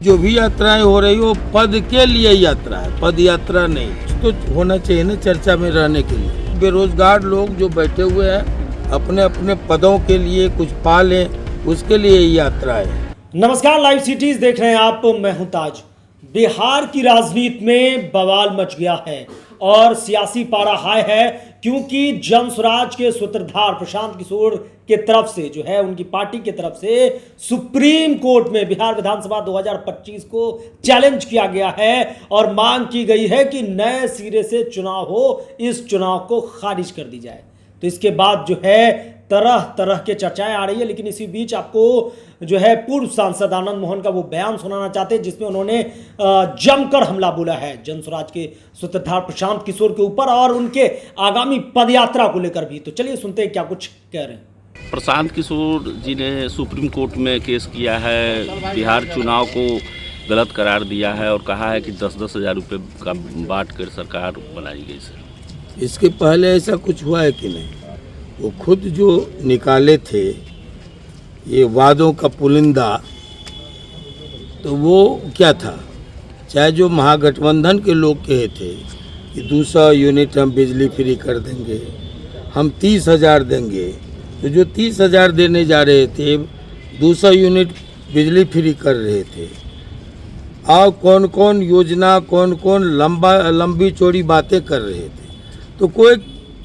जो भी यात्राएं हो रही हो पद के लिए यात्रा है, पद यात्रा नहीं। तो होना चाहिए ना चर्चा में रहने के लिए। बेरोजगार लोग जो बैठे हुए हैं अपने अपने पदों के लिए कुछ पा लें, उसके लिए ये यात्रा है। नमस्कार, लाइव सिटीज देख रहे हैं आप। मैं हूं ताज। बिहार की राजनीति में बवाल मच गया है और सियासी पारा हाई है, क्योंकि जन स्वराज के सूत्रधार प्रशांत किशोर के तरफ से जो है उनकी पार्टी के तरफ से सुप्रीम कोर्ट में बिहार विधानसभा 2025 को चैलेंज किया गया है और मांग की गई है कि नए सिरे से चुनाव हो, इस चुनाव को खारिज कर दी जाए। तो इसके बाद जो है तरह तरह के चर्चाएं आ रही है, लेकिन इसी बीच आपको जो है पूर्व सांसद आनंद मोहन का वो बयान सुनाना चाहते हैं जिसमें उन्होंने जमकर हमला बोला है जन स्वराज के सूत्रधार प्रशांत किशोर के ऊपर और उनके आगामी पदयात्रा को लेकर भी। तो चलिए सुनते हैं क्या कुछ कह रहे हैं। प्रशांत किशोर जी ने सुप्रीम कोर्ट में केस किया है, बिहार चुनाव को गलत करार दिया है और कहा है कि 10-10 हज़ार रुपये का बांट कर सरकार बनाई गई। सर, इसके पहले ऐसा कुछ हुआ है कि नहीं? वो खुद जो निकाले थे ये वादों का पुलिंदा, तो वो क्या था? चाहे जो महागठबंधन के लोग कहे थे कि 200 यूनिट हम बिजली फ्री कर देंगे, हम 30,000 देंगे, तो जो 30,000 देने जा रहे थे 200 यूनिट बिजली फ्री कर रहे थे। और कौन कौन योजना, कौन कौन लंबी चौड़ी बातें कर रहे थे। तो कोई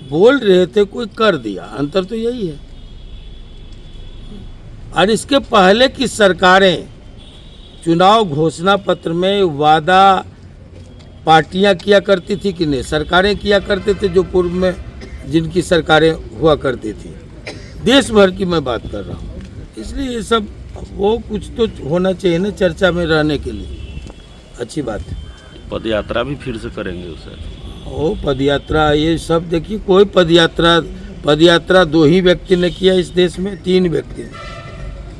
बोल रहे थे, कोई कर दिया, अंतर तो यही है। और इसके पहले की सरकारें चुनाव घोषणा पत्र में वादा पार्टियां किया करती थी कि नहीं? सरकारें किया करते थे जो पूर्व में जिनकी सरकारें हुआ करती थी। देश भर की मैं बात कर रहा हूँ, इसलिए ये सब वो कुछ तो होना चाहिए ना चर्चा में रहने के लिए। अच्छी बात है। पद यात्रा भी फिर से करेंगे उसे। ओ पदयात्रा, ये सब देखिए, कोई पदयात्रा 2 ही व्यक्ति ने किया इस देश में, 3 व्यक्ति ने।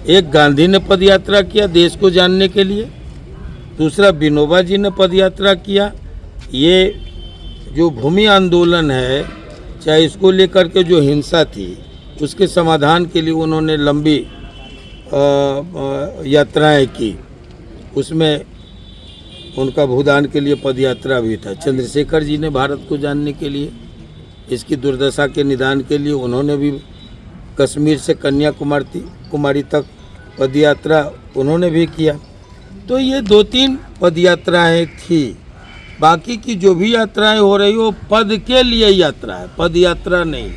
एक गांधी ने पदयात्रा किया देश को जानने के लिए, दूसरा विनोबा जी ने पदयात्रा किया। ये जो भूमि आंदोलन है, चाहे इसको लेकर के जो हिंसा थी उसके समाधान के लिए उन्होंने लंबी यात्राएं की, उसमें उनका भूदान के लिए पदयात्रा भी था। चंद्रशेखर जी ने भारत को जानने के लिए, इसकी दुर्दशा के निदान के लिए उन्होंने भी कश्मीर से कन्याकुमारी तक पदयात्रा उन्होंने भी किया। तो ये 2-3 पदयात्राएं थी। बाकी की जो भी यात्राएं हो रही हो पद के लिए यात्रा है, पद यात्रा नहीं।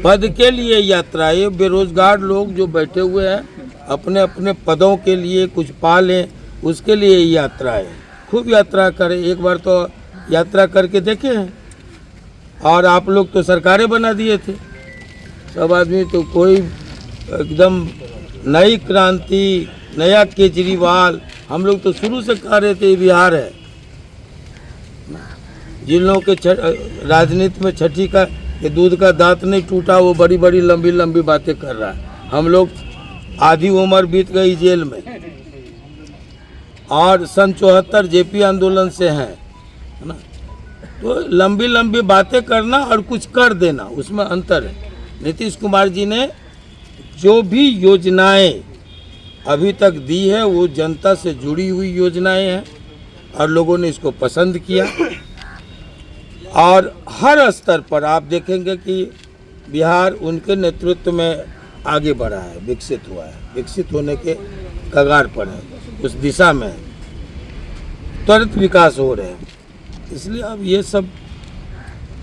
पद के लिए यात्रा है। बेरोजगार लोग जो बैठे हुए हैं अपने अपने पदों के लिए कुछ पा लें, उसके लिए यात्रा है। खूब यात्रा करें, एक बार तो यात्रा करके देखे हैं। और आप लोग तो सरकारें बना दिए थे सब आदमी, तो कोई एकदम नई क्रांति, नया केजरीवाल। हम लोग तो शुरू से कह रहे थे बिहार है। जिन लोगों के राजनीति में छठी का ये दूध का दांत नहीं टूटा, वो बड़ी बड़ी लंबी लंबी बातें कर रहा है। हम लोग आधी उम्र बीत गई जेल में और सन 74 जेपी आंदोलन से हैं, है ना? तो लंबी लंबी बातें करना और कुछ कर देना, उसमें अंतर है। नीतीश कुमार जी ने जो भी योजनाएं अभी तक दी है वो जनता से जुड़ी हुई योजनाएं हैं और लोगों ने इसको पसंद किया। और हर स्तर पर आप देखेंगे कि बिहार उनके नेतृत्व में आगे बढ़ा है, विकसित हुआ है, विकसित होने के कगार पर है, उस दिशा में त्वरित विकास हो रहे हैं। इसलिए अब ये सब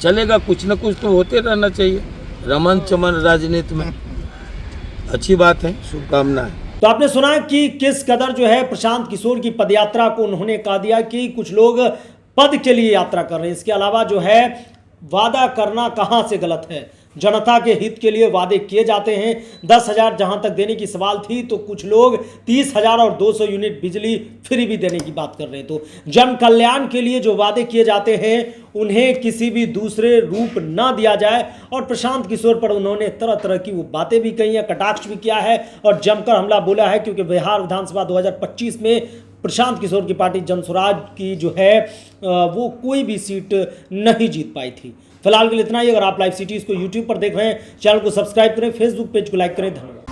चलेगा, कुछ न कुछ तो होते रहना चाहिए रमन चमन राजनीति में। अच्छी बात है, शुभकामनाएं। तो आपने सुना कि किस कदर जो है प्रशांत किशोर की पदयात्रा को उन्होंने कहा दिया कि कुछ लोग पद के लिए यात्रा कर रहे हैं। इसके अलावा जो है वादा करना कहां से गलत है? जनता के हित के लिए वादे किए जाते हैं। 10,000 जहां तक देने की सवाल थी, तो कुछ लोग 30,000 और 200 यूनिट बिजली फ्री भी देने की बात कर रहे हैं। तो जन कल्याण के लिए जो वादे किए जाते हैं उन्हें किसी भी दूसरे रूप ना दिया जाए। और प्रशांत किशोर पर उन्होंने तरह तरह की वो बातें भी कही हैं, कटाक्ष भी किया है और जमकर हमला बोला है, क्योंकि बिहार विधानसभा 2025 में प्रशांत किशोर की पार्टी जन स्वराज की जो है वो कोई भी सीट नहीं जीत पाई थी। फिलहाल के लिए इतना ही। अगर आप लाइव सिटीज़ को यूट्यूब पर देख रहे हैं, चैनल को सब्सक्राइब करें, फेसबुक पेज को लाइक करें। धन्यवाद।